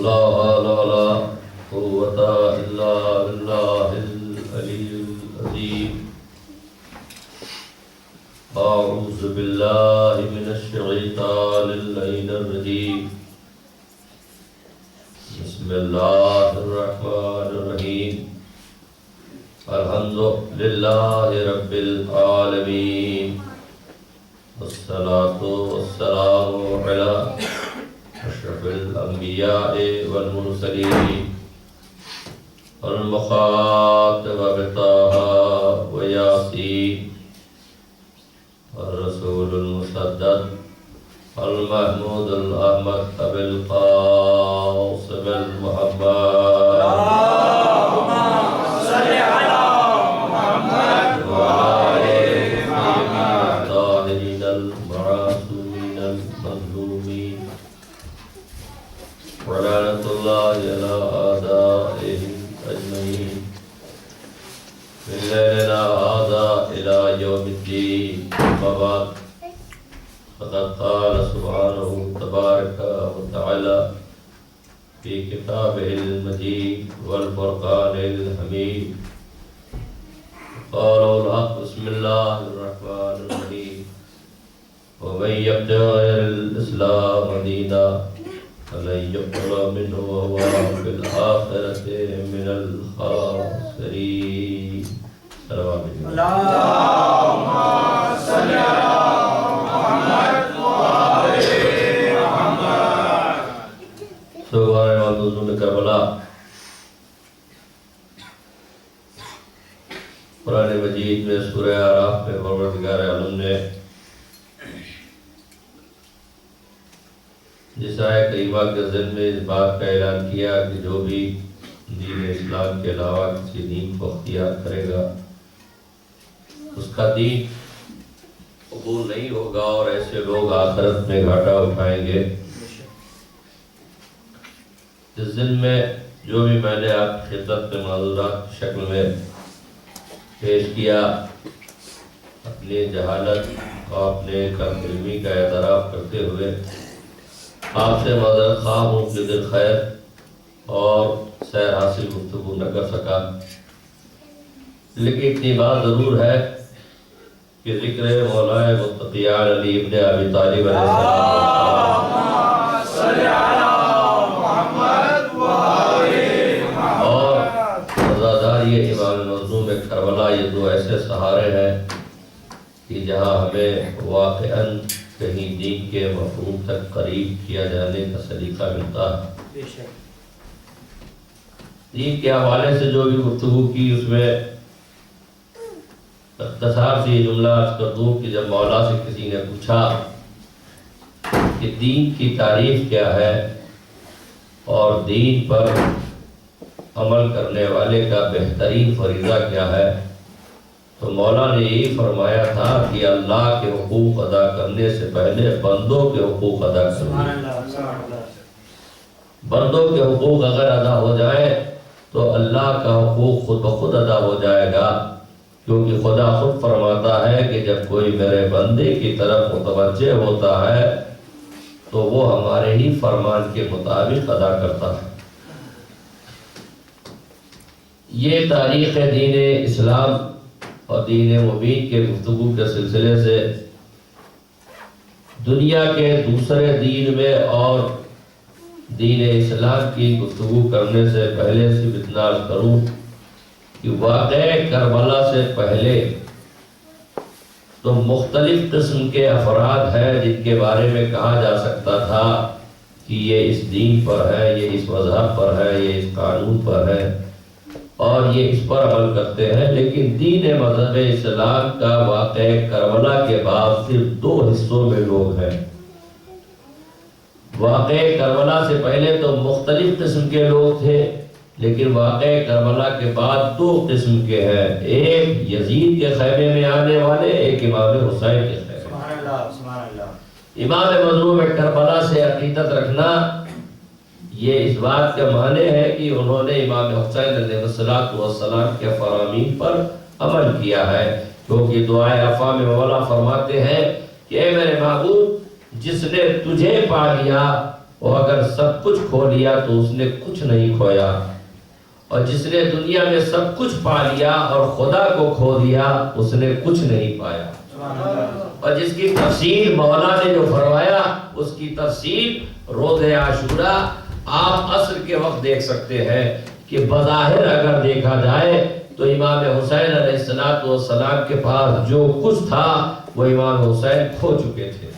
لا حول ولا قوة إلا بالله العلي العظيم. أعوذ بالله من الشيطان اللعين الرجيم. بسم الله الرحمن الرحيم. الحمد لله رب العالمين، والصلاة والسلام على أشرف الأنبياء والمرسلين المخاطب بطه وياسين الرسول المسدد المحمود الأحمد أبي القاسم المحمد. اللهم صل على محمد وعلى آل محمد الطاهرين المعصومين المظلومين، ولعنة الله على أعدائهم أجمعين من ليلنا هذا إلى يوم الدين. وبعد، فقد قال سبحانه تبارك وتعالى في كتابه المجيد والفرقان الحميد، قال الحق بسم الله الرحمن الرحيم. ومن يبتغ غير الإسلام دينا فلن يقبل منه وهو في الآخرة من الخاسرين. اللهم صل على محمد وآل محمد. سبحان الله کربلا. قرآن مجید میں سورہ اعراف میں پروردگار عالم نے جس آیت کریمہ کے ضمن میں اس بات کا اعلان کیا کہ جو بھی دین اسلام کے علاوہ کسی دین کو اختیار کرے گا اس کا دین قبول نہیں ہوگا اور ایسے لوگ آخرت میں گھاٹا اٹھائیں گے. اس ضمن میں جو بھی میں نے آپ کی خدمت میں معذورات کی شکل میں پیش کیا، اپنی جہالت اور اپنے کم علمی کا اعتراف کرتے ہوئے آپ سے معذرت خواہ ہوں کہ دل خیر اور سیر حاصل گفتگو نہ کر سکا. لیکن اتنی بات ضرور ہے کہ ذکر مولا متقیان علی ابن ابی طالب علیہ السلام اور رضاداری امام مظلوم کربلا، یہ دو ایسے سہارے ہیں کہ جہاں ہمیں واقعاً کہیں دین کے مفہوم تک قریب کیا جانے کا سلیقہ ملتا ہے. دین کے حوالے سے جو بھی گفتگو کی اس میں اختصار سے یہ جملہ عرض کر دوں کہ جب مولا سے کسی نے پوچھا کہ دین کی تعریف کیا ہے اور دین پر عمل کرنے والے کا بہترین فریضہ کیا ہے، تو مولا نے یہی فرمایا تھا کہ اللہ کے حقوق ادا کرنے سے پہلے بندوں کے حقوق ادا کرنے. بندوں کے حقوق اگر ادا ہو جائے تو اللہ کا حقوق خود بخود ادا ہو جائے گا، کیونکہ خدا خود فرماتا ہے کہ جب کوئی میرے بندے کی طرف متوجہ ہوتا ہے تو وہ ہمارے ہی فرمان کے مطابق ادا کرتا ہے. یہ تاریخ دین اسلام اور دین مبین کے گفتگو کے سلسلے سے دنیا کے دوسرے دین میں اور دین اسلام کی گفتگو کرنے سے پہلے صرف اتنا عرض کروں کہ واقعہ کربلا سے پہلے تو مختلف قسم کے افراد ہیں جن کے بارے میں کہا جا سکتا تھا کہ یہ اس دین پر ہے، یہ اس مذہب پر ہے، یہ اس قانون پر ہے اور یہ اس پر عمل کرتے ہیں. لیکن دین مذہب اسلام کا واقعہ کربلا کے بعد صرف دو حصوں میں لوگ ہیں. واقعہ کربلا سے پہلے تو مختلف قسم کے لوگ تھے، لیکن واقعہ کربلا کے بعد دو قسم کے ہیں. ایک یزید کے خیمے میں آنے والے، ایک امام حسین کے خیمے. امام مظلوم کربلا سے عقیدت رکھنا یہ اس بات کا معنی ہے کہ انہوں نے امام حسین علیہ السلام کے فرامین پر عمل کیا ہے، کیونکہ دعائے عفا میں مولا فرماتے ہیں کہ اے میرے معبود، جس نے تجھے پا لیا اور اگر سب کچھ کھو لیا تو اس نے کچھ نہیں کھویا، اور جس نے دنیا میں سب کچھ پا لیا اور خدا کو کھو دیا اس نے کچھ نہیں پایا۔ اور جس کی تفصیل مولا نے جو فرمایا اس کی تفصیل روز عاشوراء آپ عصر کے وقت دیکھ سکتے ہیں کہ بظاہر اگر دیکھا جائے تو امام حسین علیہ السلام کے پاس جو کچھ تھا وہ امام حسین کھو چکے تھے۔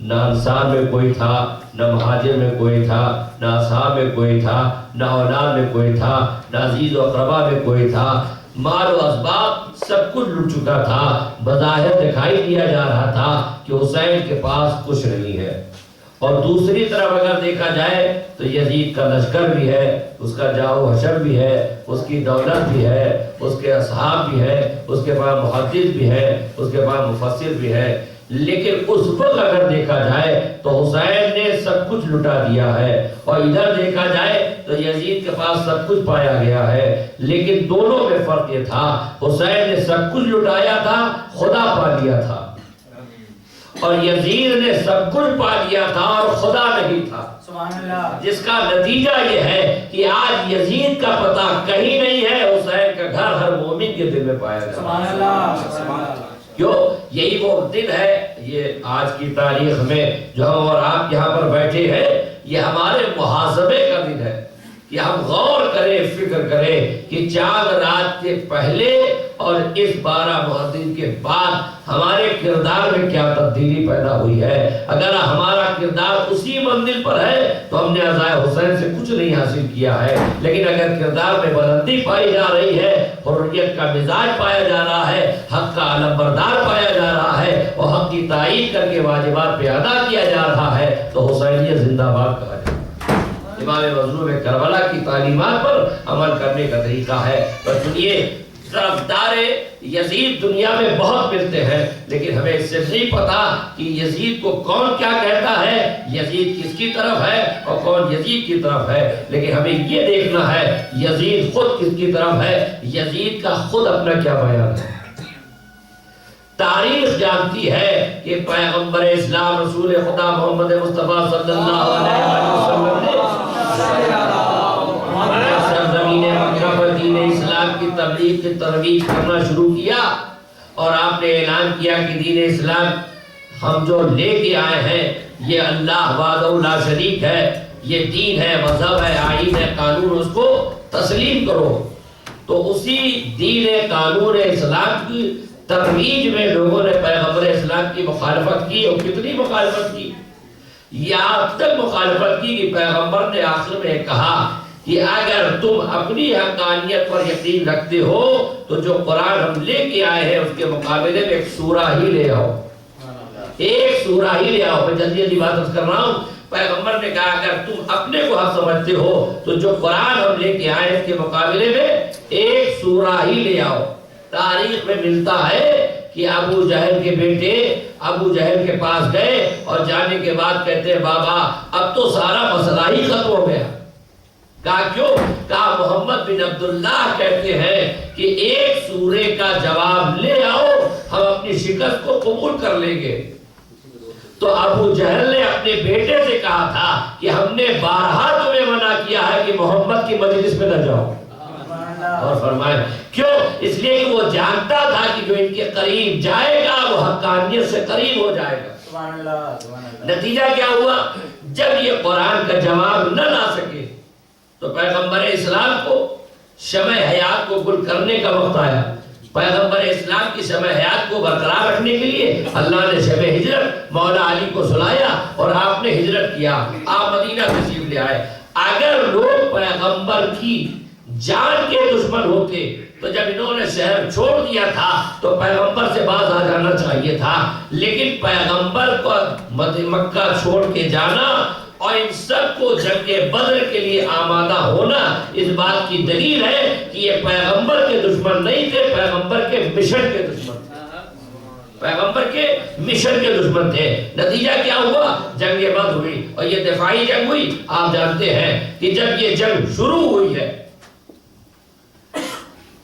نہ انصار میں کوئی تھا، نہ مہاجر میں کوئی تھا، نہ اصحاب میں کوئی تھا، نہ اولاد میں کوئی تھا، نہ عزیز و اقربا میں کوئی تھا۔ مال و اسباب سب کچھ لٹ چکا تھا۔ بظاہر دکھائی دیا جا رہا تھا کہ حسین کے پاس کچھ نہیں ہے۔ اور دوسری طرف اگر دیکھا جائے تو یزید کا لشکر بھی ہے، اس کا جاہ و حشر بھی ہے، اس کی دولت بھی ہے، اس کے اصحاب بھی ہے، اس کے پاس محدث بھی ہے، اس کے پاس مفسر بھی ہے۔ لیکن اس وقت اگر دیکھا جائے تو حسین نے سب کچھ لٹا دیا ہے، اور ادھر دیکھا جائے تو یزید کے پاس سب کچھ پایا گیا ہے۔ لیکن دونوں میں فرق یہ تھا، حسین نے سب کچھ لٹایا تھا، خدا پا لیا تھا، اور یزید نے سب کچھ پا لیا تھا اور خدا نہیں تھا۔ جس کا نتیجہ یہ ہے کہ آج یزید کا پتہ کہیں نہیں ہے، حسین کا گھر ہر مومن کے دل میں پایا جاتا ہے۔ کیوں؟ یہی وہ دن ہے، یہ آج کی تاریخ میں جو ہم اور آپ یہاں پر بیٹھے ہیں، یہ ہمارے محاسبے کا دن ہے کہ ہم غور کریں، فکر کریں کہ چاند رات کے پہلے اور اس 12 محرم کے بعد ہمارے کردار میں کیا تبدیلی پیدا ہوئی ہے۔ اگر ہمارا کردار اسی منزل پر ہے تو ہم نے عزائے حسین سے کچھ نہیں حاصل کیا ہے، لیکن اگر کردار میں بلندی پائی جا رہی ہے، حریت کا مزاج پایا جا رہا ہے، حق کا علم بردار پایا جا رہا ہے، اور حق کی تائید کر کے واجبات پہ ادا کیا جا رہا ہے، تو حسینیت زندہ باد کہا جاتا ہے۔ امام مظلوم کربلا کی تعلیمات پر عمل کرنے کا طریقہ ہے۔ پر سنیے، طرفدار یزید دنیا میں بہت ملتے ہیں، لیکن ہمیں اس سے نہیں پتا کہ یزید کو کون کیا کہتا ہے، یزید کس کی طرف ہے اور کون یزید کی طرف ہے۔ لیکن ہمیں یہ دیکھنا ہے یزید خود کس کی طرف ہے، یزید کا خود اپنا کیا بیان ہے۔ تاریخ جانتی ہے کہ پیغمبر اسلام رسول خدا محمد مصطفیٰ صلی اللہ علیہ وسلم نے سرزمین مکہ پر دین اسلام کی تبلیغ کی ترویج کرنا شروع کیا، اور آپ نے اعلان کیا کہ دین اسلام ہم جو لے کے آئے ہیں یہ اللہ وحدہ لا شریک ہے، یہ دین ہے، مذہب ہے، آئین ہے، قانون، اس کو تسلیم کرو۔ تو اسی دین قانون اسلام کی ترویج میں لوگوں نے پیغمبر اسلام کی مخالفت کی، اور کتنی مخالفت کی، یہاں تک مخالفت کی کہ پیغمبر نے آخر میں کہا کہ اگر تم اپنی حقانیت پر یقین رکھتے ہو تو جو قرآن ہم لے کے آئے ہیں اس کے مقابلے میں ایک سورہ ہی لے آؤ، ایک سورہ ہی لے آؤ۔ میں جلدی جلدی بات کر رہا ہوں۔ پیغمبر نے کہا اگر تم اپنے کو حق سمجھتے ہو تو جو قرآن ہم لے کے آئے اس کے مقابلے میں ایک سورہ ہی لے آؤ۔ تاریخ میں ملتا ہے کہ ابو جہل کے بیٹے ابو جہل کے پاس گئے، اور جانے کے بعد کہتے ہیں بابا اب تو سارا مسئلہ ہی ختم ہو گیا۔ کہا کیوں؟ کہا محمد بن عبداللہ کہتے ہیں کہ ایک سورے کا جواب لے آؤ، ہم اپنی شکست کو قبول کر لیں گے۔ تو ابو جہل نے اپنے بیٹے سے کہا تھا کہ ہم نے بارہا تمہیں منع کیا ہے کہ محمد کی مجلس میں نہ جاؤ، اور فرمائے کیوں؟ اس لیے کہ وہ جانتا تھا کہ جو ان کے قریب جائے گا وہ حقانیت سے قریب ہو جائے گا۔ نتیجہ کیا ہوا؟ جب یہ قرآن کا جواب نہ لا سکے تو پیغمبر اسلام کو شمع حیات کو گل کرنے کا وقت آیا۔ پیغمبر اسلام کی شمع حیات کو برقرار رکھنے کے لیے اللہ نے شب ہجرت مولا علی کو سلایا، اور آپ نے ہجرت کیا، آپ مدینہ تشریف لے آئے۔ اگر لوگ پیغمبر کی جان کے دشمن ہوتے تو جب انہوں نے شہر چھوڑ دیا تھا تو پیغمبر سے باز آ جانا چاہیے تھا، لیکن پیغمبر کو مکہ چھوڑ کے جانا اور ان سب کو جنگ بدر کے لیے آمادہ ہونا اس بات کی دلیل ہے کہ یہ پیغمبر کے دشمن نہیں تھے، پیغمبر کے مشن کے دشمن تھے، پیغمبر کے مشن کے دشمن تھے۔ نتیجہ کیا ہوا؟ جنگ بدر ہوئی، اور یہ دفاعی جنگ ہوئی۔ آپ جانتے ہیں کہ جب یہ جنگ شروع ہوئی ہے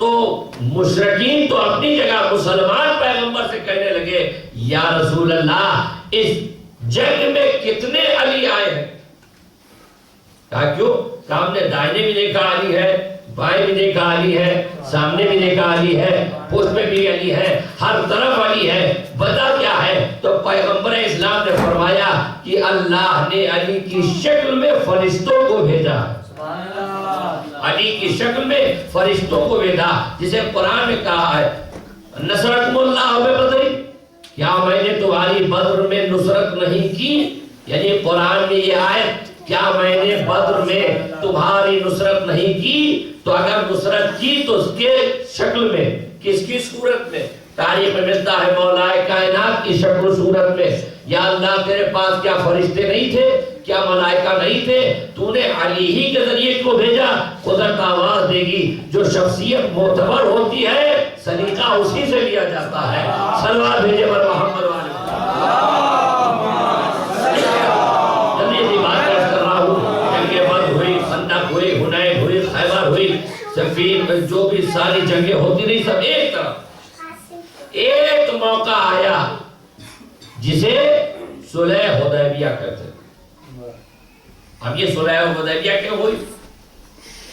تو مشرکین تو اپنی جگہ مسلمان پیغمبر سے کہنے لگے یا رسول اللہ اس جنگ میں کتنے علی آئے ہیں؟ کہا کیوں؟ کہ ہم نے دائنے بھی دیکھا علی ہے، بائیں بھی دیکھا علی ہے، سامنے بھی دیکھا علی ہے، پشت میں بھی علی ہے، ہر طرف علی ہے، بتا کیا ہے؟ تو پیغمبر اسلام نے فرمایا کہ اللہ نے علی کی شکل میں فرشتوں کو بھیجا، علی کی شکل میں فرشتوں کو بھیجا، جسے قرآن میں کہا ہے نصرکم اللہ ببدر، کیا میں نے تمہاری بدر میں نصرت نہیں کی؟ یعنی قرآن میں یہ آیت، کیا میں نے بدر میں تمہاری نصرت نہیں کی؟ تو اگر نصرت کی تو اس کے شکل میں، کس کی صورت میں؟ تاریخ میں ملتا ہے مولا کائنات کی شکل و صورت میں۔ یا اللہ تیرے پاس کیا فرشتے نہیں تھے؟ کیا ملائکہ نہیں تھے؟ تو نے علی ہی کے ذریعے کو بھیجا۔ قدرت آواز دے گی، جو شخصیت معتبر ہوتی ہے سلیقہ اسی سے لیا جاتا ہے۔ صلوات بھیجے بر محمد والے صفین جو بھی ساری جنگیں ہوتی رہی، سب ایک طرف ایک موقع آیا جسے صلح حدیبیہ کہتے ہیں۔ اب یہ صلح حدیبیہ کیوں ہوئی؟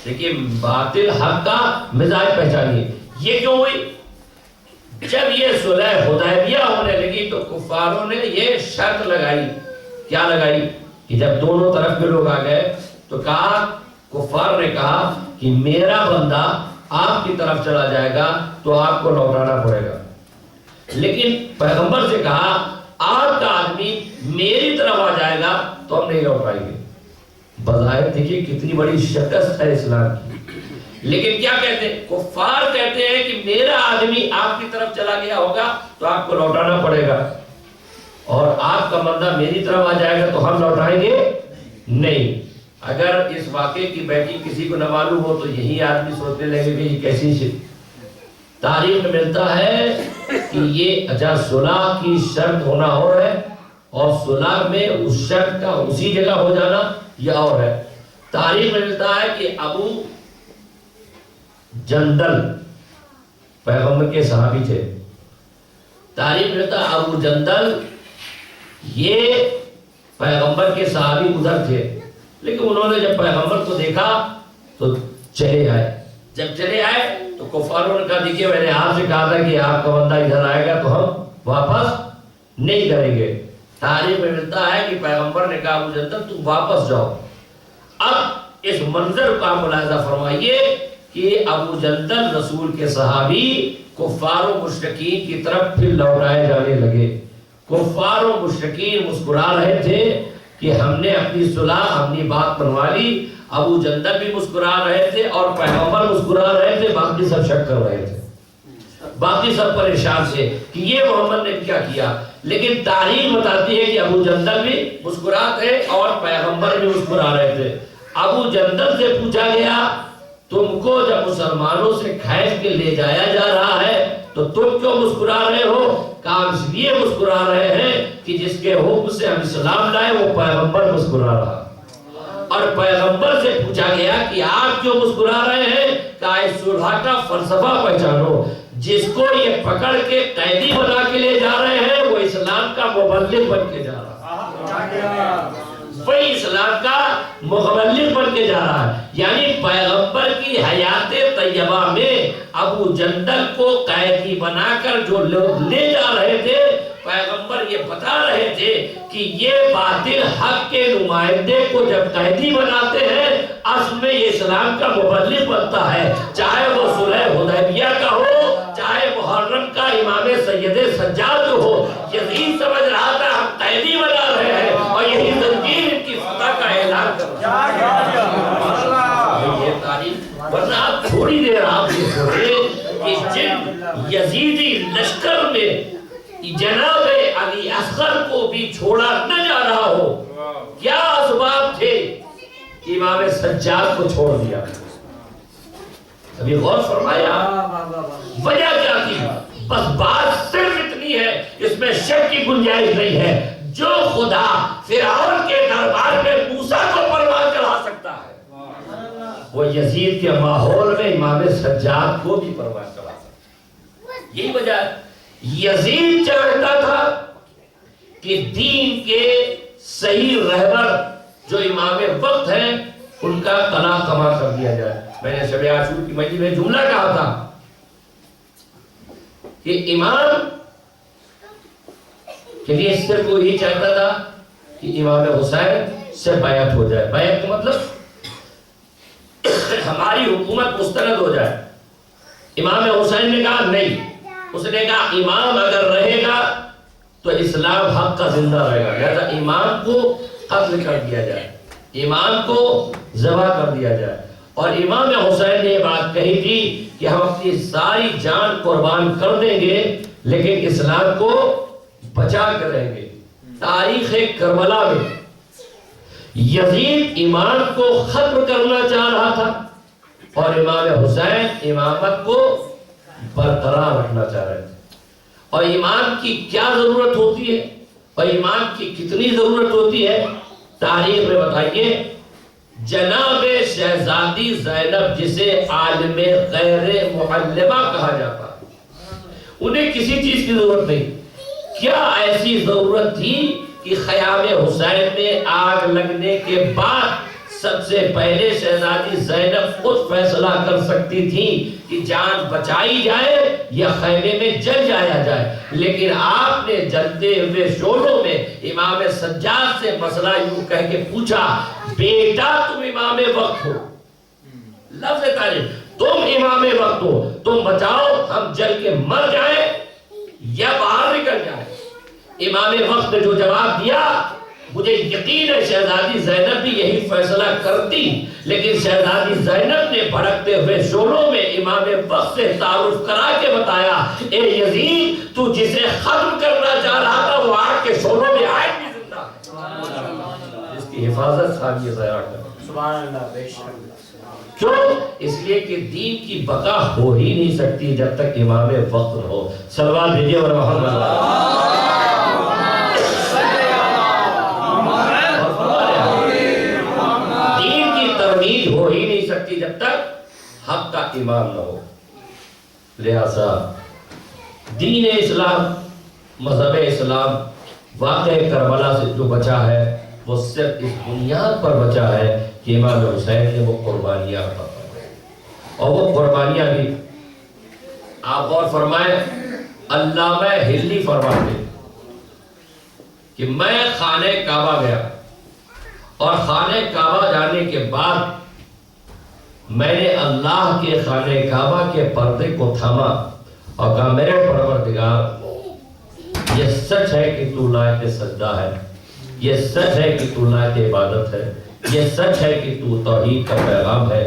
دیکھیے باطل حق کا مزاج پہچانیے، یہ کیوں ہوئی؟ جب یہ صلح حدیبیہ ہونے لگی تو کفاروں نے یہ شرط لگائی، کیا لگائی؟ کہ جب دونوں طرف کے لوگ آ گئے تو کہا، کفار نے کہا کہ میرا بندہ آپ کی طرف چلا جائے گا تو آپ کو لوٹانا پڑے گا، لیکن پیغمبر سے کہا آپ کا آدمی میری طرف آ جائے گا تو ہم نہیں لوٹائیں گے۔ بظاہر دیکھیے کتنی بڑی شکست ہے اسلام کی، لیکن کیا کہتے ہیں؟ کفار کہتے ہیں کہ میرا آدمی آپ کی طرف چلا گیا ہوگا تو آپ کو لوٹانا پڑے گا، اور آپ کا بندہ میری طرف آ جائے گا تو ہم لوٹائیں گے نہیں۔ اگر اس واقعے کی بیٹی کسی کو نہ معلوم ہو تو یہی آدمی سوچنے لگے کہ یہ کیسی شرط۔ تاریخ میں ملتا ہے کہ یہ صلح کی شرط ہونا اور ہے، اور صلح میں اس شرط کا اسی جگہ ہو جانا یہ اور ہے۔ تاریخ میں ملتا ہے کہ ابو جندل پیغمبر کے صحابی تھے۔ تاریخ میں ملتا ہے ابو جندل یہ پیغمبر کے صحابی ادھر تھے، لیکن انہوں نے جب پیغمبر کو دیکھا تو چلے آئے۔ جب چلے آئے تو کفاروں نے کہا دیکھیے میں نے آپ سے کہا تھا کہ آپ کا بندہ ادھر آئے گا تو ہم واپس نہیں کریں گے۔ تاریخ میں ملتا ہے کہ پیغمبر نے کہا ابو جندل تم واپس جاؤ۔ اب اس منظر کا ملاحظہ فرمائیے کہ ابو جندل رسول کے صحابی کفار و مشرکین کی طرف پھر لوٹائے جانے لگے۔ کفار و مشرکین مسکرا رہے تھے کہ ہم نے اپنی صلح اپنی بات منوا لی، ابو جندل بھی مسکرا رہے تھے اور پیغمبر مسکرا رہے تھے، باقی سب شک کر رہے تھے، باقی سب پریشان تھے کہ یہ محمد نے کیا کیا۔ لیکن تاریخ بتاتی ہے کہ ابو جندل بھی مسکرا تھے اور پیغمبر بھی مسکرا رہے تھے۔ ابو جندل سے پوچھا گیا تم کو جب مسلمانوں سے کھینچ کے لے جایا جا رہا ہے تو تم کیوں مسکرا رہے ہو؟ کہا اس لیے مسکرا رہے ہیں کہ جس کے حکم سے ہم اسلام لائے وہ پیغمبر مسکرا رہا۔ اور پیغمبر سے پوچھا گیا کہ آپ کیوں مسکرا رہے ہیں؟ کہا اس صلح کا فلسفہ پہچانو، جس کو یہ پکڑ کے قیدی بنا کے لے جا رہے ہیں وہ اسلام کا مبلغ بن کے جا رہا ہے، وہی اسلام کا مبلغ بن کے جا رہا ہے۔ یعنی پیغمبر کی حیات طیبہ میں ابو جندل کو قیدی بنا کر جو لوگ لے جا رہے تھے، پیغمبر یہ بتا رہے تھے کہ یہ باطل حق کے نمائندے کو جب قیدی بناتے ہیں اصل میں یہ اسلام کا مبلغ بنتا ہے، چاہے وہ صلح حدیبیہ کا ہو، چاہے محرم کا امام سید سجاد ہو۔ یزید سمجھ رہا تھا ہم قیدی بنا رہے ہیں اور یہی زنجیر ان کی فتح کا اعلان کر رہا ہے۔ یہ تاریخ، ورنہ آپ تھوڑی دیر آپ یہ سنیں کہ جن یزیدی لشکر میں جناب علی اصغر کو بھی چھوڑا نہ جا رہا ہو، کیا اسباب تھے کہ امام سجاد کو چھوڑ دیا؟ ابھی غور فرمایا وجہ کیا تھی؟ بس بات صرف اتنی ہے، اس میں شک کی گنجائش نہیں ہے، جو خدا فرعون کے دربار میں موسیٰ کو پروان چڑھا سکتا ہے وہ یزید کے ماحول میں امام سجاد کو بھی پروان چڑھا سکتا ہے۔ یہی وجہ ہے یزید چاہتا تھا کہ دین کے صحیح رہبر جو امام وقت ہیں ان کا قلا کما کر دیا جائے۔ میں نے شب عاشور کی مجلس میں جملہ کہا تھا کہ امام کے لیے صرف وہ یہ چاہتا تھا کہ امام حسین سے بیعت ہو جائے۔ بیعت کا مطلب ہماری حکومت مسترد ہو جائے۔ امام حسین نے کہا نہیں، اس نے کہا امام اگر رہے گا تو اسلام حق کا زندہ رہے گا، لہذا امام کو قتل کر دیا جائے، امام کو ذبح کر دیا جائے۔ اور امام حسین نے یہ بات کہی تھی کہ ہم اپنی ساری جان قربان کر دیں گے لیکن اسلام کو بچا کر رہیں گے۔ تاریخ کربلا میں یزید امام کو ختم کرنا چاہ رہا تھا اور امام حسین امامت کو برقرار رکھنا چاہ رہے تھے۔ اور امام کی کیا ضرورت ہوتی ہے اور امام کی کتنی ضرورت ہوتی ہے، تاریخ میں بتائیے۔ جناب شہزادی زینب جسے عالم غیر معلمہ کہا جاتا ہے، انہیں کسی چیز کی ضرورت نہیں۔ کیا ایسی ضرورت تھی کہ خیام حسین میں آگ لگنے کے بعد سب سے پہلے شہزادی زینب خود فیصلہ کر سکتی تھی کہ جان بچائی جائے یا خیمے میں جل جایا جائے، لیکن آپ نے جلتے ہوئے شعلوں میں امام سجاد سے مسئلہ یوں کہہ کے پوچھا، بیٹا تم امام وقت ہو، لفظ تعریف، تم امام وقت ہو، تم بچاؤ، ہم جل کے مر جائیں یا باہر نکل جائیں۔ امام وقت نے جو جواب دیا، مجھے یقین ہے شہزادی زینب بھی یہی فیصلہ کرتی، لیکن شہزادی زینب نے بھڑکتے ہوئے شعلوں میں امام وقت سے تعارف کرا کے بتایا، اے یزید تو جسے ختم کرنا چاہ رہا تھا وہ آگ کے شعلوں میں آج بھی زندہ ہے، جس کی حفاظت ثانیہ ضیاء کر۔ سبحان اللہ، بے شک۔ کیوں؟ اس لیے کہ دین کی بقا ہو ہی نہیں سکتی جب تک امام وقت نہ ہو۔ صلوات بھیجیے اور محمد ہو ہی نہیں سکتی جب تک حق کا امام نہ ہو۔ لہذا دین اسلام، مذہب اسلام واقع کربلا سے جو بچا ہے وہ صرف اس بنیاد پر بچا ہے کہ امام حسین نے وہ قربانیاں عطا فرمائیں، اور وہ قربانیاں بھی آپ غور فرمائیں، علامہ ہلی فرماتے کہ میں خانہ کعبہ گیا اور خانہ کعبہ جانے کے بعد میں نے اللہ کے خانہ کعبہ کے پردے کو تھاما اور کہا، میرے پروردگار، یہ سچ ہے کہ تو لائق سجدہ ہے، یہ سچ ہے کہ تو لائق عبادت ہے، یہ سچ ہے کہ تو توحید کا پیغام ہے،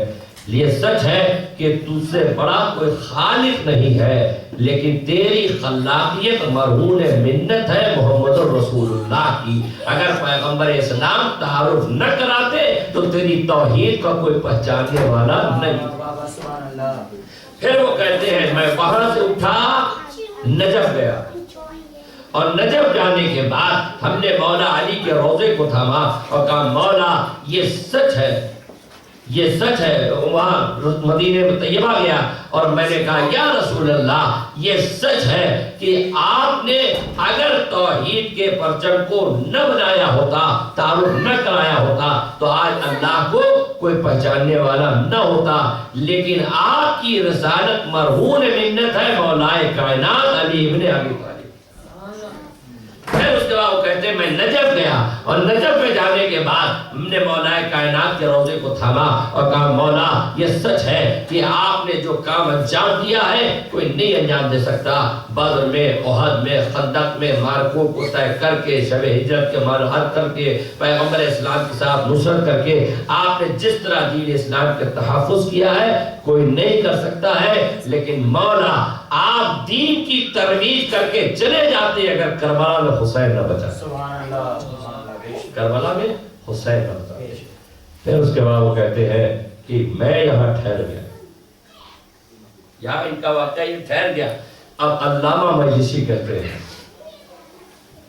یہ سچ ہے کہ تجھ سے بڑا کوئی خالق نہیں ہے، لیکن تیری خلاقیت مرہون منت ہے محمد رسول اللہ کی۔ اگر پیغمبر اسلام تعارف نہ کراتے تو تیری توحید کا کوئی پہچاننے والا نہیں۔ پھر وہ کہتے ہیں میں وہاں سے اٹھا نجف گیا، اور نجف جانے کے بعد ہم نے مولا علی کے روضے کو تھاما اور کہا، مولا یہ سچ ہے، یہ سچ ہے۔ وہاں مدینہ طیبہ گیا اور میں نے کہا، یا رسول اللہ یہ سچ ہے کہ آپ نے اگر توحید کے پرچم کو نہ بنایا ہوتا، تعارف نہ کرایا ہوتا تو آج اللہ کو کوئی پہچاننے والا نہ ہوتا، لیکن آپ کی رسالت مرہون منت ہے مولائے کائنات علی ابن ابی طالب۔ پھر اس کے بعد وہ کہتے ہیں میں نجف گیا، اور نجف میں جانے کے بعد ہم نے مولا کائنات کے روضے کو تھاما اور کہا، مولا یہ سچ ہے کہ آپ نے جو کام انجام دیا ہے کوئی نہیں انجام دے سکتا۔ بدر میں، احد میں، خندق میں مارکوں کو طے کر کے، شب ہجرت کے مرحل کر کے، پیغمبر اسلام کے ساتھ نصرت کر کے آپ نے جس طرح دین اسلام کے تحفظ کیا ہے کوئی نہیں کر سکتا ہے، لیکن مولا آپ دین کی ترویج کر کے چلے جاتے اگر کربلا میں حسین نہ بچا۔ کربلا میں حسین نہ بچا۔ پھر اس کے بعد وہ کہتے ہیں کہ میں یہاں ٹھہر گیا، یہاں ان کا واقعہ یہ ٹھہر گیا۔ اب علامہ مجلسی کہتے ہیں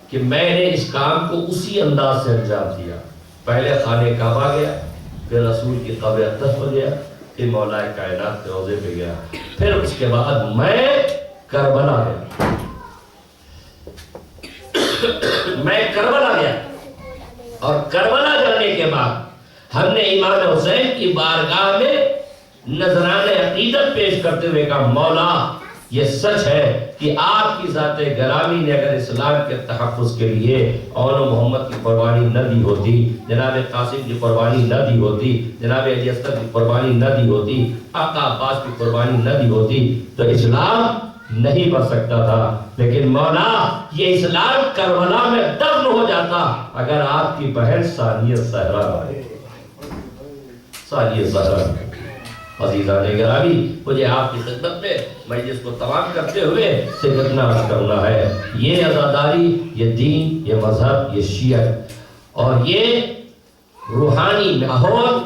کہ میں نے اس کام کو اسی انداز سے انجام دیا، پہلے خانہ کعبہ گیا، پھر رسول کی قبر اقدس پر گیا، پھر مولا کائنات کے روضے پہ گیا، پھر اس کے بعد میں کربلا گیا۔ میں کربلا گیا اور کربلا جانے کے بعد ہم نے امام حسین کی بارگاہ میں نذرانہ عقیدت پیش کرتے ہوئے کہا مولا یہ سچ ہے کہ آپ کی ذات گرامی نے اگر اسلام کے تحفظ کے لیے اون محمد کی قربانی نہ دی ہوتی، جناب قاسم کی قربانی نہ دی ہوتی، جناب علی اصغر کی قربانی نہ دی ہوتی، آقا عباس کی قربانی نہ دی ہوتی تو اسلام نہیں بن سکتا تھا۔ لیکن مولا یہ اسلام کربلا میں دفن ہو جاتا اگر آپ کی بہن ثانیہ زہرا عزیزان گرامی، مجھے آپ کی خدمت میں مجلس کو تمام کرتے ہوئے صرف اتنا عرض کرنا ہے، یہ عزاداری، یہ دین، یہ مذہب، یہ شیعت اور یہ روحانی ماحول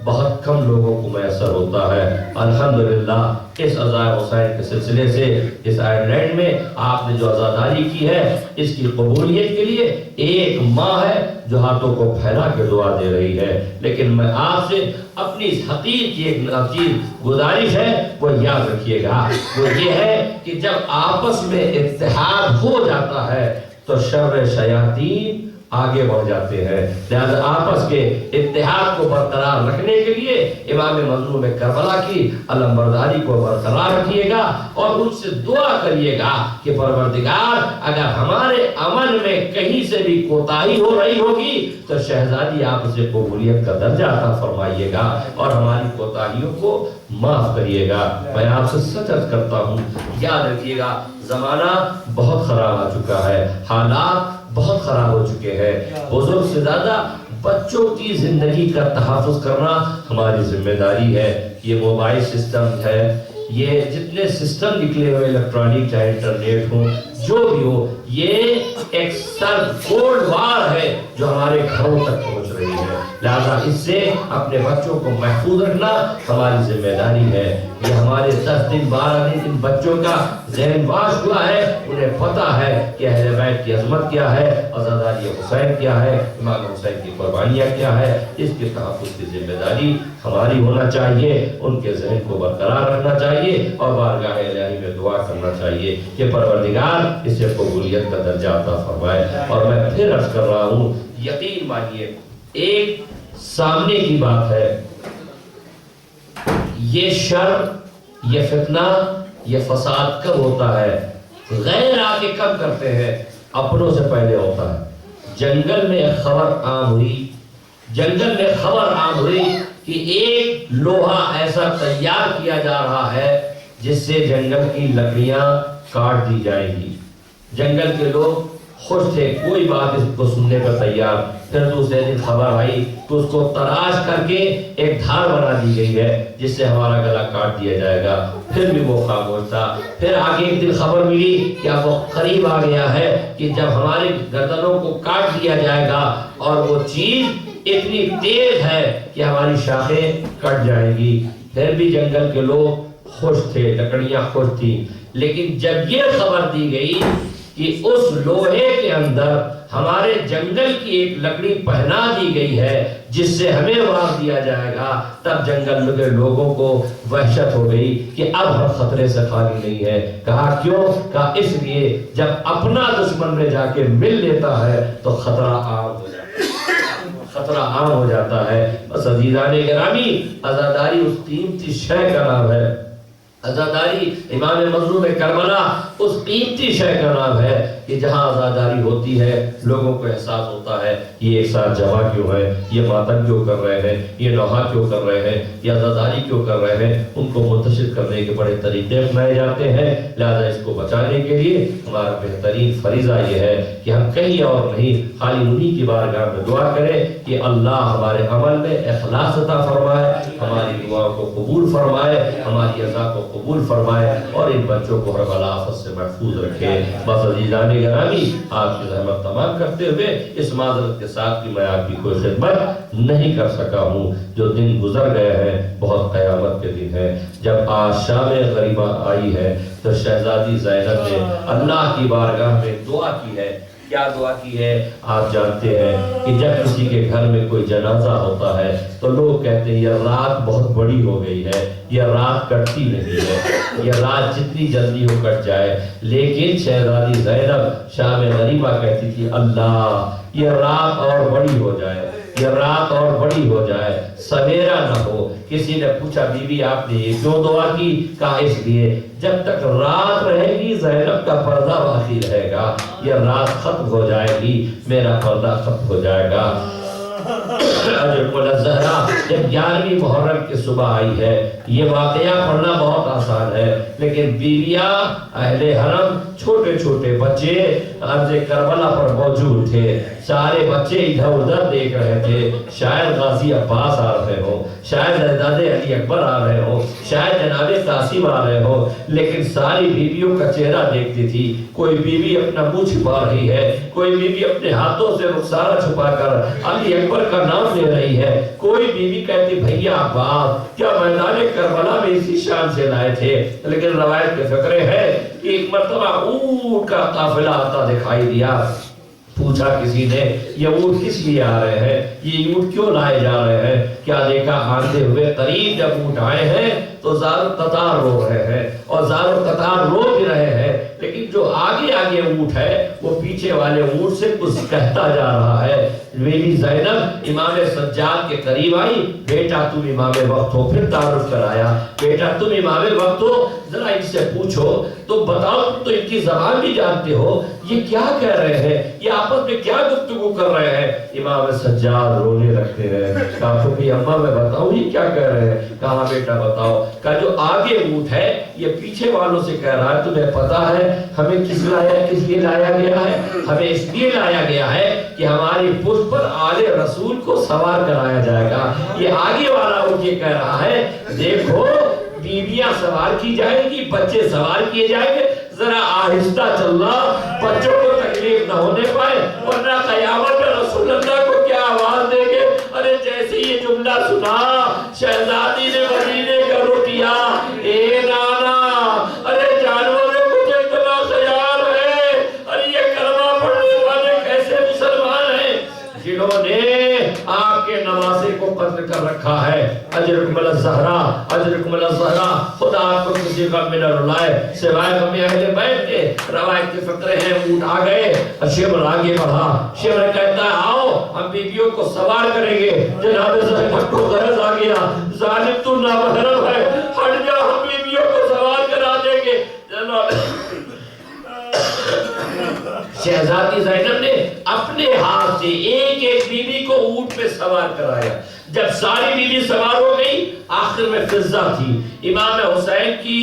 بہت کم لوگوں کو میسر ہوتا ہے۔ الحمدللہ اس عزائے حسین کے سلسلے سے اس آئرلینڈ میں آپ نے جو عزاداری کی ہے اس کی قبولیت کے لیے 1 ماہ ہے جو ہاتھوں کو پھیلا کے دعا دے رہی ہے۔ لیکن میں آپ سے اپنی اس حقیق کی ایک چیز گزارش ہے وہ یاد رکھیے گا، وہ یہ ہے کہ جب آپس میں اتحاد ہو جاتا ہے تو شر شیاطین آگے بڑھ جاتے ہیں۔ لہذا آپس کے اتحاد کو برقرار رکھنے کے لیے امام مظلوم کربلا کی علمبرداری کو برقرار رکھیے گا اور ان سے دعا کریے گا کہ پروردگار اگر ہمارے عمل میں کہیں سے بھی کوتاہی ہو رہی ہوگی تو شہزادی آپ اسے قبولیت کا درجہ عطا فرمائیے گا اور ہماری کوتاہیوں کو معاف کریے گا۔ میں آپ سے سچ عرض کرتا ہوں، یاد رکھیے گا زمانہ بہت خراب آ چکا ہے، حالات بہت خراب ہو چکے ہیں، بزرگ سے زیادہ بچوں کی زندگی کا تحفظ کرنا ہماری ذمہ داری ہے۔ یہ موبائل سسٹم ہے، یہ جتنے سسٹم نکلے ہوئے الیکٹرانک چاہے انٹرنیٹ ہو جو بھی ہو، یہ ایک کولڈ وار ہے جو ہمارے گھروں تک پہنچ رہی ہے۔ لہذا اس سے اپنے بچوں کو محفوظ رکھنا ہماری ذمہ داری ہے۔ یہ ہمارے 10 دن 12 دن ان بچوں کا ذہن واش ہوا ہے، انہیں پتہ ہے کہ اہل بیت کی عظمت کیا ہے، عزاداری حسین کیا ہے، امام حسین کی قربانیاں کیا ہے۔ اس کے تحفظ کی ذمہ داری ہماری ہونا چاہیے، ان کے ذہن کو برقرار رکھنا چاہیے اور بارگاہ الہی میں دعا کرنا چاہیے کہ پروردگار اسے قبولیت کا درجہ عطا فرمائے۔ اور میں پھر عرض کر رہا ہوں، یقین مانیے ایک سامنے کی بات ہے، یہ شر، یہ فتنہ، یہ فساد کب ہوتا ہے؟ غیر آ کے کب کرتے ہیں؟ اپنوں سے پہلے ہوتا ہے۔ جنگل میں خبر عام ہوئی، جنگل میں خبر عام ہوئی کہ ایک لوہا ایسا تیار کیا جا رہا ہے جس سے جنگل کی لکڑیاں کاٹ دی جائیں گی۔ جنگل کے لوگ خوش تھے، کوئی بات اس کو سننے پر تیار۔ پھر دوسرے دن خبر آئی تو اس کو تراش کر کے ایک دھار بنا دی گئی ہے جس سے ہمارا گلا کاٹ دیا جائے گا۔ پھر بھی وہ خاموش تھا۔ پھر آگے ایک دن خبر ملی کہ اب وہ قریب آ گیا ہے کہ جب ہماری گردنوں کو کاٹ دیا جائے گا اور وہ چیز اتنی تیز ہے کہ ہماری شاخیں کٹ جائیں گی۔ پھر بھی جنگل کے لوگ خوش تھے، لکڑیاں خوش تھیں۔ لیکن جب یہ خبر دی گئی کہ اس لوہے کے اندر ہمارے جنگل کی ایک لکڑی پہنا دی گئی ہے جس سے ہمیں مار دیا جائے گا، تب جنگل کے لوگوں کو وحشت ہو گئی کہ اب ہم خطرے سے خالی نہیں ہے۔ کہا کیوں؟ کہا اس لیے جب اپنا دشمن میں جا کے مل لیتا ہے تو خطرہ عام ہو جاتا ہے، خطرہ عام ہو جاتا ہے۔ بس عزیزان گرامی، عزاداری اس قیمتی شے کا نام ہے، عزاداری امام مظلوم کربلا اس قیمتی شے کا نام ہے کہ جہاں عزاداری ہوتی ہے لوگوں کو احساس ہوتا ہے یہ ایک ساتھ جمع کیوں ہے، یہ ماتم کیوں کر رہے ہیں، یہ نوحہ کیوں کر رہے ہیں، یہ عزاداری کیوں کر رہے ہیں۔ ان کو منتشر کرنے کے بڑے طریقے اپنائے جاتے ہیں۔ لہذا اس کو بچانے کے لیے ہمارا بہترین فریضہ یہ ہے کہ ہم کہیں اور نہیں، خالی انہی کی بارگاہ میں دعا کریں کہ اللہ ہمارے عمل میں اخلاص عطا فرمائے، ہماری دعا کو قبول فرمائے، ہماری عزا کو قبول فرمائے اور ان بچوں کو ہر بلا آفت سے محفوظ رکھے۔ بس عزیزان گرامی، آپ کی زحمت تمام کرتے ہوئے اس معذرت کے ساتھ کہ میں آپ کی کوئی خدمت نہیں کر سکا ہوں۔ جو دن گزر گئے ہیں بہت قیامت کے دن ہیں۔ جب آج شام غریبہ آئی ہے تو شہزادی زینب نے اللہ کی بارگاہ میں دعا کی ہے۔ کیا دعا کی ہے آپ جانتے ہیں کہ جب کسی کے گھر میں کوئی جنازہ ہوتا ہے تو لوگ کہتے ہیں یہ رات بہت بڑی ہو گئی ہے، یہ رات کٹتی نہیں ہے، یہ رات جتنی جلدی ہو کٹ جائے۔ لیکن شہزادی زینب شام غریبہ کہتی تھی اللہ یہ رات اور بڑی ہو جائے، یہ رات اور بڑی ہو جائے، سویرا نہ ہو۔ کسی نے پوچھا بی بی آپ نے یہ کیوں دعا کی؟ کہا اس لیے جب تک رات رہے گی زینب کا پردہ باقی رہے گا، یہ رات ختم ہو جائے گی میرا پردہ ختم ہو جائے گا۔ حضرت الزہرا جب 11ویں محرم کی صبح آئی ہے، یہ واقعہ پڑھنا بہت آسان ہے، لیکن بیویاں اہل حرم چھوٹے چھوٹے بچے عرض کربلا پر موجود تھے، سارے بچے ادھر ادھر دیکھ رہے تھے، شاید غازی عباس آ رہے ہوں، شاید اجداد علی اکبر آ رہے ہوں، شاید جناب قاسم آ رہے ہوں، لیکن ساری بیویوں کا چہرہ دیکھتی تھی۔ کوئی بیوی اپنا منہ چھپا رہی ہے، کوئی بیوی اپنے ہاتھوں سے رخسارہ چھپا کر علی اکبر کا نام لے رہی ہے، کوئی بیوی کہتی بھیا عباس کیا میدان کربلا میں اسی شان سے لائے تھے۔ لیکن روایت کے فقرے ہے کہ ایک مرتبہ اونٹ کا قافلہ آتا دکھائی دیا، پوچھا کسی نے یہ اونٹ کس لیے آ رہے ہیں، یہ اونٹ کیوں لائے جا رہے ہیں؟ کیا دیکھا آتے ہوئے قریب جب اونٹ آئے ہیں تو زار قطار رو رہے ہیں، اور زار قطار رو بھی رہے ہیں، لیکن جو آگے آگے اونٹ ہے وہ پیچھے والے اونٹ سے کچھ کہتا جا رہا ہے۔ بیوی زینب امام سجاد کے قریب آئی، بیٹا تم امام وقت ہو، پھر تعارف کرایا، بیٹا تم امام وقت ہو، ذرا ان سے پوچھو تو بتاؤ، تم تو ان کی زبان بھی جانتے ہو، یہ کیا کہہ رہے ہیں، یہ آپس میں کیا گفتگو کر رہے ہیں؟ امام سجاد رونے لگتے ہیں، کہا پھوپھی اماں میں بتاؤں یہ کیا کہہ رہے ہیں؟ کہا بیٹا بتاؤ۔ کہا جو آگے اونٹ ہے یہ پیچھے والوں سے کہہ رہا ہے تمہیں پتا ہے ہمیں کس لیے لایا گیا ہے؟ ہمیں اس لیے لایا گیا ہے کہ ہماری پشت پر آل رسول کو سوار کرایا جائے گا۔ یہ آگے والا اونٹ یہ کہہ رہا ہے دیکھو بیویاں سوار کی جائیں گی، بچے سوار کیے جائیں گے، ذرا آہستہ چلنا، بچوں کو تکلیف نہ ہونے پائے، ورنہ قیامت میں رسول اللہ کو کیا آواز دیں گے؟ ارے جیسے یہ جملہ سنا شہزادی نے مدینے کا رخ کیا، اے نانا، ارے جانوروں کو تو اتنا خیال ہے، ارے یہ کلمہ پڑھنے والے کیسے مسلمان ہیں جنہوں نے آپ کے نواسے کو قتل کر رکھا ہے۔ اجرکم الزہرا، اجرکم الزہرا، خدا آپ کو کسی غم میں نہ رلائے سوائے غم اہل بیت کے۔ روایت کے فقرے ہیں اونٹ آ گئے، شمر آگے بڑھا، شمر کہتا ہے آؤ ہم بیویوں کو سوار کریں گے۔ جناب زینب کو غرض آ گیا، ظالم تو نامحرم ہے، ہٹ جا ہم بیویوں کو سوار کرا دیں گے۔ جناب شہزادی زینب نے اپنے ہاتھ سے ایک ایک بیوی کو اونٹ پہ سوار کرایا۔ جب ساری بیوی سوار ہو گئی، آخر میں فضہ تھی، امام حسین کی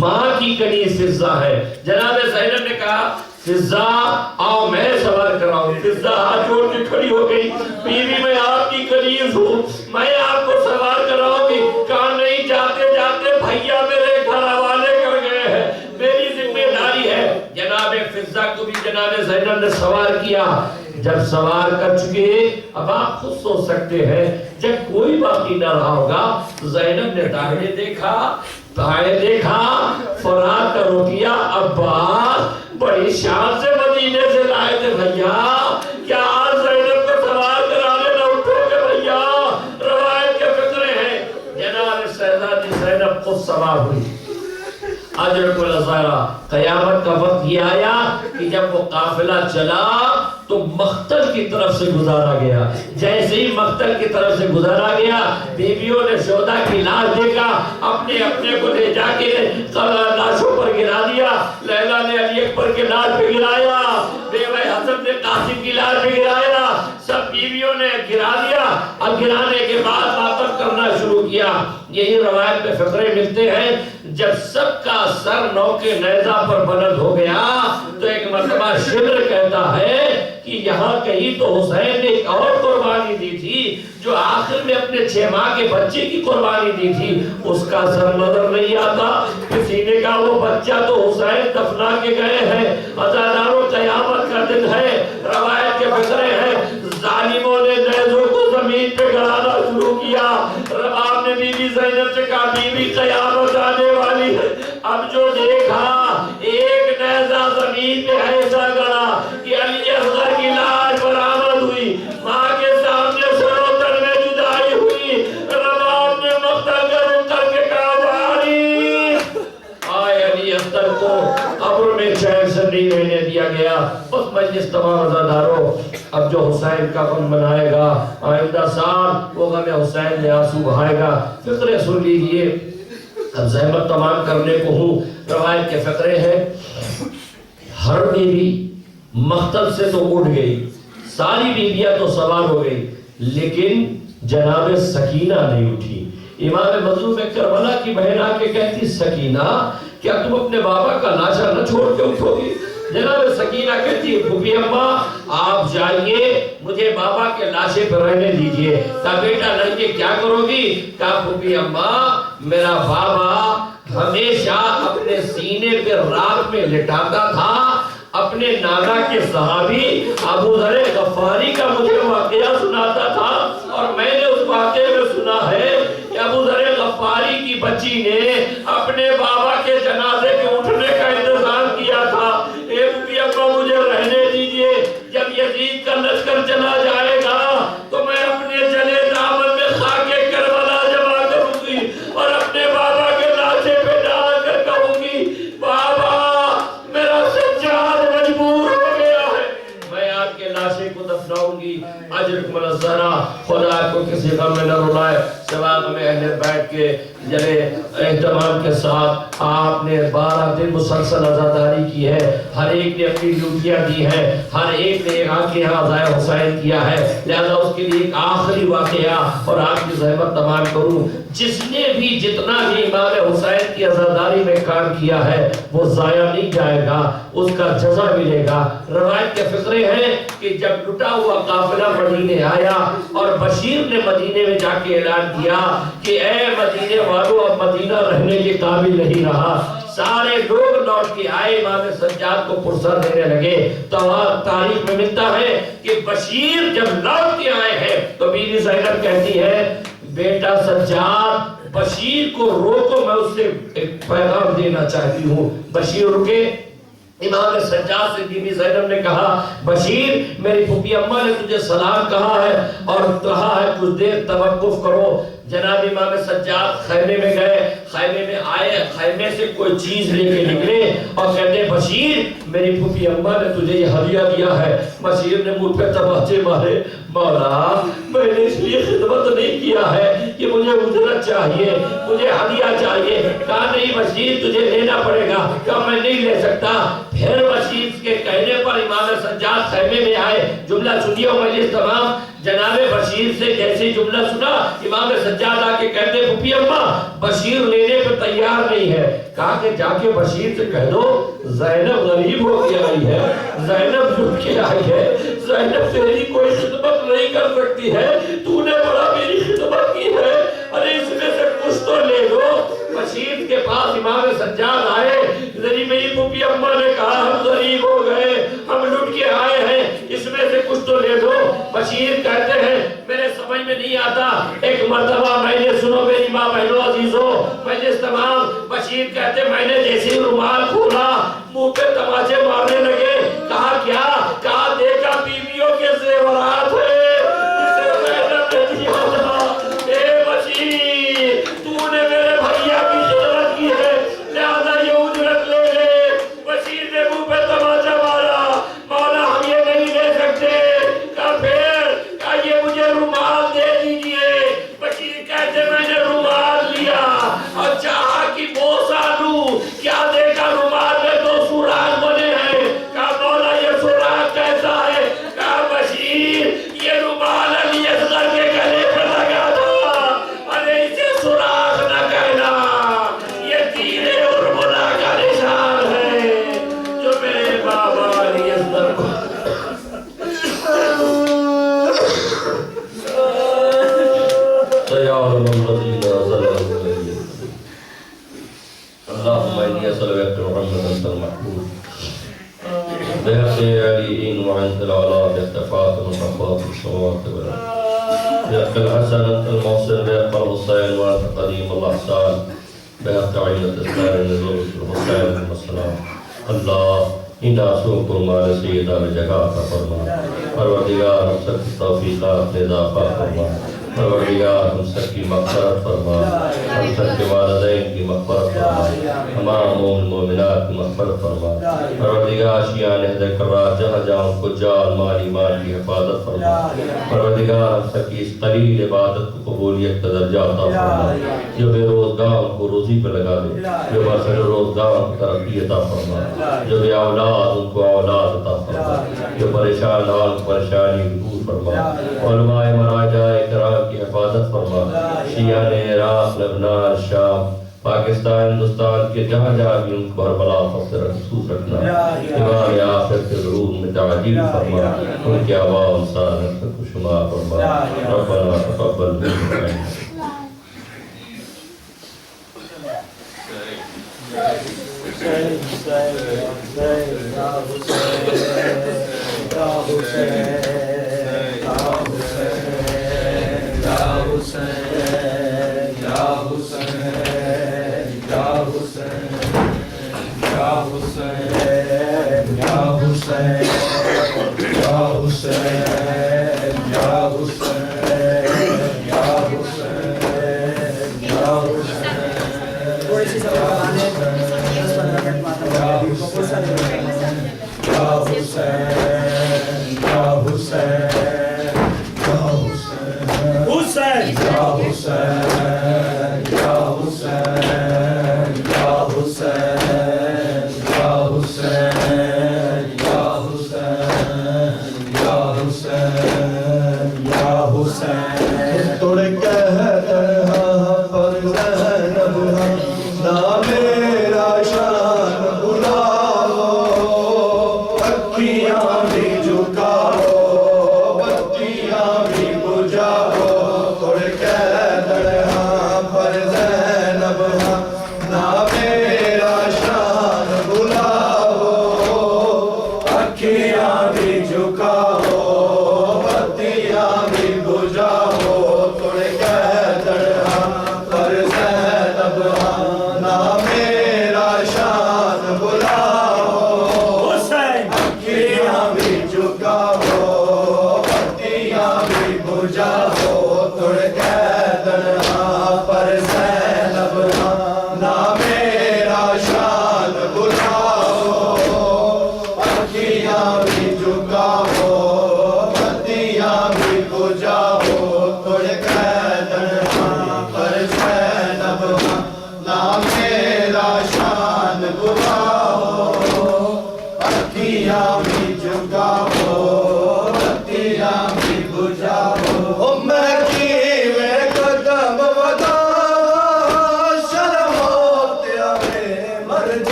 ماں کی کنیز فضہ ہے۔ جناب زینب نے کہا فضہ آؤ میں سوار کراؤں۔ فضہ ہاتھ جوڑ کے کھڑی ہو گئی، بیوی میں آپ کی کنیز ہوں، میں آپ کو سوار کراؤں گی۔ کہا نہیں، جاتے جاتے بھیا میرے گھر حوالے کر گئے ہیں، میری ذمہ داری ہے۔ جناب فضہ کو بھی جناب زینب نے سوار کیا۔ جب سوار کر چکے، اب آپ خود سوچ سکتے ہیں جب کوئی باقی نہ رہا ہوگا تو زینب نے داہنے دیکھا، بائیں دیکھا، فرات کا روپیہ عباس بڑی شان سے مدینے سے لائے تھے بھیا، کیا آج زینب کو سوار کرانے نہ اٹھو گے بھیا؟ روایت کے فقرے ہیں جناب شہزادی زینب خود سوار ہوئی۔ اجرکم الزہرا، قیامت کا وقت یہ آیا کہ جب وہ قافلہ چلا تو مقتل کی طرف سے گزارا گیا۔ جیسے ہی مقتل کی طرف سے گزارا گیا، بیویوں نے شہداء کی لاش دیکھا، اپنے اپنے کو لے جا کے لاشوں پر گرا دیا۔ لیلا نے علی اکبر کے لاش پہ گرایا، بیوہ حسن نے قاسم کی لاش پہ گرایا، سب بیویوں نے گرا دیا۔ اب گرانے کے بعد ماتم کرنا شروع کیا۔ یہی روایت میں فقرے ملتے ہیں، جب سب کا سر نوکے نیزہ پر بلند ہو گیا تو ایک مرتبہ شمر کہتا ہے کہ یہاں کہیں تو حسین نے ایک اور قربانی دی تھی جو آخر میں اپنے 6 ماہ کے بچے کی قربانی دی تھی، اس کا سر نظر نہیں آتا۔ کسی نے کہا وہ بچہ تو حسین دفنا کے گئے ہیں، عزاداروں قیامت کا دن ہے۔ روایت کے فقرے ہیں ظالموں نے نیزوں کو زمین پہ گرانا شروع کیا۔ رباب نے بی بی زینب سے کہا بی بی قیامت آنے والی ہے۔ اب جو دیکھا ایک نیزہ زمین پہ ایسا گڑا کہ علی اصغر کی لاش برآمد ہوئی، ماں کے سامنے سر و تن میں جدائی ہوئی۔ رباب نے مقتل کا رخ کر کے کہا واری، آئے علی اصغر کو قبر میں چین میسر نہیں رہنے دیا گیا. اس مجلس تمام عزاداروں اب جو حسین کا غم منائے گا آئندہ سال وہ غم حسین میں آنسو بہائے گا. فقرے سن لیجئے. اب زحمت تمام کرنے کو ہوں. روایت کے فقرے ہیں. ہر بیوی مختل سے تو اٹھ گئی, ساری بیویاں تو سوار ہو گئی, لیکن جناب سکینہ نہیں اٹھی. امام مظلوم کربلا کی بہن آ کے کہتی سکینہ کیا تم اپنے بابا کا لاشا نہ چھوڑ کے اٹھو گی؟ جناب سکینہ کہتی ہے پھوپھی اماں آپ جائیے, مجھے بابا کے لاشے پر رہنے دیجئے. کہا بیٹا لڑکے کیا کرو گی؟ کہا پھوپھی اماں میرا بابا ہمیشہ اپنے سینے پہ رات میں لٹاتا تھا. اپنے نانا کے صحابی ابو ذر غفاری کا مجھے واقعہ سناتا تھا, اور میں نے اس واقعے میں سنا ہے کہ ابو ذر غفاری کی بچی نے اپنے بابا کے جنازے کے اٹھنے کا انتظام کیا تھا. اے پھوپھی ابا مجھے رہنے دیجئے, جب یزید کا لشکر چلا جائے گا تو میں اپنے جلے دامن میں خاک کربلا جمع کروں گی اور اپنے بابا کے لاشے پہ ڈال کر کہوں گی بابا میرا سجاد مجبور ہو گیا ہے, میں آپ کے لاشے کو دفناؤں گی. اجرکم الزہرا خدا کو کسی غم میں نہ رلائے سوا غم اہل بیت کے. جلے اہتمام کے ساتھ آپ نے 12 دن مسلسل عزاداری کی ہے. ہر ایک نے اپنی ڈیوٹیاں دی ہیں, ہر ایک نے آپ کے یہاں عزائے حسین کیا ہے. لہذا اس کے لیے ایک آخری واقعہ اور آپ کی زحمت تمام کروں. جس نے بھی جتنا بھی امام حسین کی عزاداری میں کام کیا ہے وہ ضائع نہیں جائے گا, اس کا جزا ملے گا. روایت کے فقرے ہیں کہ جب لٹا ہوا قافلہ مدینے آیا اور بشیر نے مدینے میں جا کے اعلان کیا کہ اے مدینے والو اب مدینہ رہنے کے قابل نہیں رہا, سارے لوگ لوٹ کے آئے, امام سجاد کو پرسہ دینے لگے. تو تاریخ میں ملتا ہے کہ بشیر جب لوٹ کے آئے ہیں تو بیوی زینب کہتی ہے بیٹا سجاد بشیر کو روکو, میں اس سے ایک پیغام دینا چاہتی ہوں. بشیر رکے. امام سجاد سے بیوی زینب نے کہا بشیر میری پھوپھی اماں نے تجھے سلام کہا ہے اور کہا ہے کچھ دیر توقف کرو. جناب امام سجاد خیمے میں گئے, خیمے میں آئے, خیمے سے کوئی چیز لے کے نکلے اور کہتے بشیر میری پھوپھی اماں نے تجھے یہ ہدیہ دیا ہے. بشیر نے منہ پہ تماچے مارے, مولا میں نے اس لیے خدمت نہیں کیا ہے کہ مجھے اجرت چاہیے, مجھے ہدیہ چاہیے. کہا نہیں بشیر تجھے لینا پڑے گا. کہا میں نہیں لے سکتا. پھر بشیر کے کہنے پر امام سجاد خیمے میں آئے. جملہ سنیے مجلس تمام. جناب بشیر سے جیسے جملہ سنا امام سجاد آ کے کہتے پھوپھی اماں بشیر لینے پہ تیار نہیں ہے. کہا کہ جا کے بشیر سے کہہ دو زینب غریب ہو کے آئی ہے, زینب جھٹ کے آئی ہے, زینب تیری کوئی خدمت نہیں کر سکتی ہے, تو نے بڑا میری خدمت کی ہے, ارے اس میں سے کچھ تو لے دو. بشیر کے پاس امام سجاد آئے. میری پھوپھی اماں نے کہا ہم غریب ہو گئے, ہم لٹ کے آئے ہیں, اس میں سے کچھ تو لے دو. بشیر کہتے ہیں میرے سمجھ میں نہیں آتا. ایک مرتبہ میں نے سنو میری ماں بہنوں عزیزوں مجلس تمام. بشیر کہتے میں نے جیسے رومال کھولا منہ پہ تماچے مارنے لگے. کہا کیا؟ کہا دیکھا بیویوں کے زیورات ہے جسے زینب نے دیا تھا. اے بشیر تو نے میرے بھیا کی خدمت کی ہے لہذا یہ اجرت لے لے. بشیر نے منہ پہ تماچا مارا, مولا ہم یہ نہیں لے سکتے. کہا پھر کہا یہ مجھے رومال دے دیجئے. بشیر کہتے میں نے رومال لیا اور چاہا کہ بوسہ لوں, کیا دیکھا رومال میں 2 سوراخ بنے ہیں. کہا مولا یہ سوراخ کیسا ہے؟ کہا بشیر یہ رومال علی اصغر کے گلے پہ لگا تھا. ارے اسے سوراخ نہ کہنا, یہ تیر ارملا کا نشان ہے جو میرے بابا علی اصغر کو اللهم إني أسألك محمد أنت المحبوب بحق عليين وعند العلاء ارتفاعت وصفات السماوات والأرض بحق الحسن أنت المحسن بحق الحسين وأنت قديم الأحسان بحق عينة إسلام النزول الحسين والسلام. الله إن أسوق مال سيدنا بجگہ کا فرمان. پروردگار ہم سب کی توفیقات نے اضافہ فرما. پروردگار ہم سب کی مغفرت فرما، ہم سب کے والدین کی مغفرت فرما، تمام مومنات کی مغفرت فرما۔ پروردگار شیعان حیدر کرار جہاں جہاں ان کو جان مالی مال کی حفاظت فرما۔ پروردگار ہم سب کی اس قلیل عبادت کو قبولیت کا درجہ عطا فرما، جو بے روزگار ان کو روزی پہ لگا دے، جو مرسل روزگار ان کو ترقی عطا فرما، جو بے اولاد ان کو اولاد عطا فرما، جو پریشان حال پریشانی دور فرما، علماء مراجع کرام کی حفاظت فرما، شیعان عراق، لبنان، شام، پاکستان، ہندوستان کے جہاں جہاں بھی ان کو ہر بلا فصل محسوس رکھنا، امام آخر کے ضرور میں تعجیل فرما، ان کے عوام سالت کو شمار فرما، ربنا تقبل منا میرا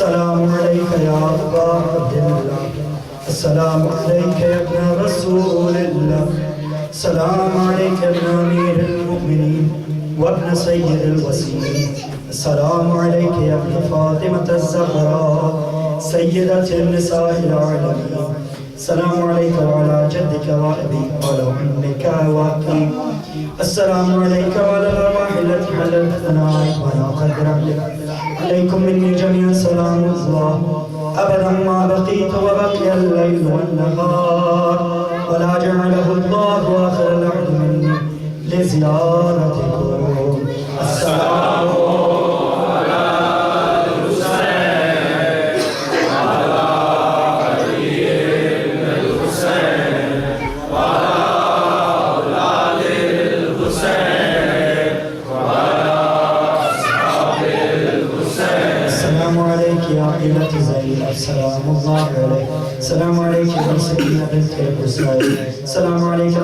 السلام عليك يا أبا عبد الله، السلام عليك يا ابن رسول الله، السلام عليك يا ابن أمير المؤمنين وابن سيد الوسيم، السلام عليك يا ابن فاطمة الزهراء سيدة النساء العالمين، السلام عليك وعلى جدك وأبيك وعلى أمك وأخيك، السلام عليك وعلى الأرواح التي حلت ثنائك وأنا قدر عليكم مني جميعا سلام الله أبدا ما بقيت وبقي الليل والنهار ولا جعله الله آخر العهد مني لزيارتكم. السلام على الحسين وعلى علي بن الحسين وعلى أولاد الحسين وعلى أصحاب الحسين. السلام عليك يا عائلة زينب، سلام الله عليك. السلام عليك يا سيدنا بنت الحسين، السلام عليك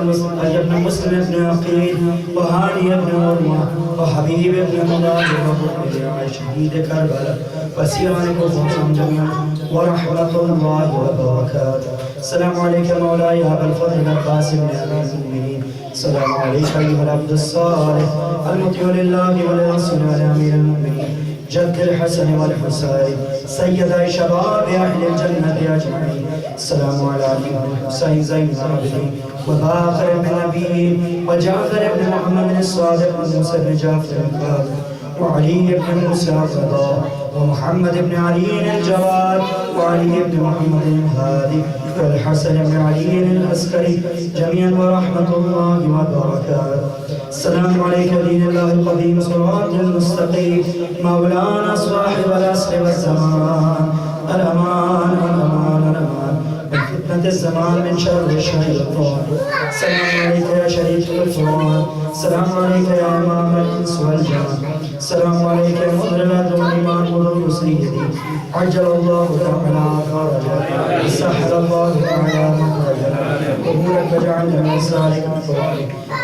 يا ابن مسلم ابن عقيل وهاني ابن عروة وحبيب ابن مداجر وبرع شهيد كربلاء وسيرانكم وصم جميعا ورحمة الله وبركاته. السلام عليك مولاي أبا الفضل العباس بن أمير المؤمنين، السلام عليك أيها العبد الصالح المطيع لله ولرسوله ولأمير المؤمنين جد الحسن والحسين سيدي شباب أهل الجنة أجمعين. السلام على علي بن الحسين زين العابدين وباقر بن نبيين وجعفر بن محمد الصادق وموسى بن جعفر الكاظم وعلي بن موسى الرضا ومحمد بن علي الجواد وعلي بن محمد الهادي والحسن بن علي العسكري جميعا ورحمة الله وبركاته. السلام عليك دين الله القديم صراط المستقيم مولانا صاحب العصر والزمان الأمان الأمان الأمان من فتنة الزمان من شر الشيطان. السلام عليك يا شريك الغفران، السلام عليك يا إمام الإنس والجان، السلام عليك يا مضر الأرض والإيمان مضر سيدي عجل الله تعالى فرجا سهل الله تعالى مخرجا قبولك جعلنا من سالك القرآن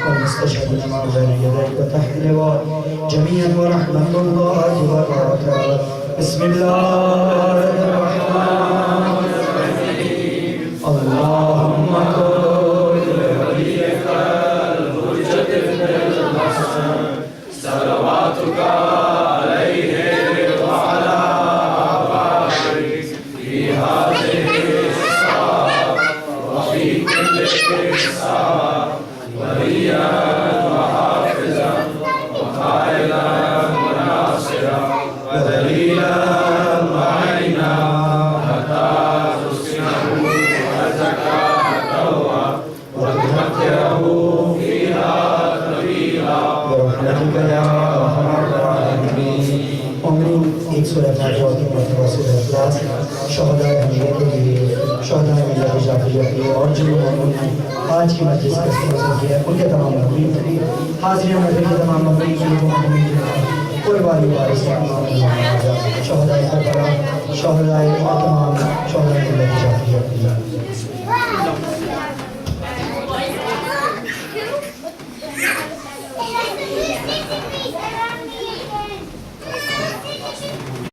والمستشهد لما بين يديك وتحت لواء جميعا ورحمة الله وبركاته. بسم الله الرحمن الرحيم. اللهم كن لوليك الحجة بن الحسن صلواتك عليه وعلى آبائه في هذه الساعة وفي كل ساعة وليا وحافظا وقائدا قائدا وناصرا ودليلا وعينا حتى تسكنه أرضك طوعا وتمتعه فيها طويلا برحمتك يا أرحم الراحمين. عمرین ایک سورہ فاتحہ کی مرتبہ سورہ اخلاص شہدائے حمزہ کے لیے، شہدائے ملت جعفریہ کے لیے، اور جو لوگوں نے آج کی مجلس کا استعمال کیا ہے ان کے تمام مقبولین کے لیے، حاضرین محفل کے تمام مقبولین کے لیے، کوئی والی وارث کے تمام شہدائے کربلا، شہدائے اور تمام شہدائے ملت جعفریہ کے لیے.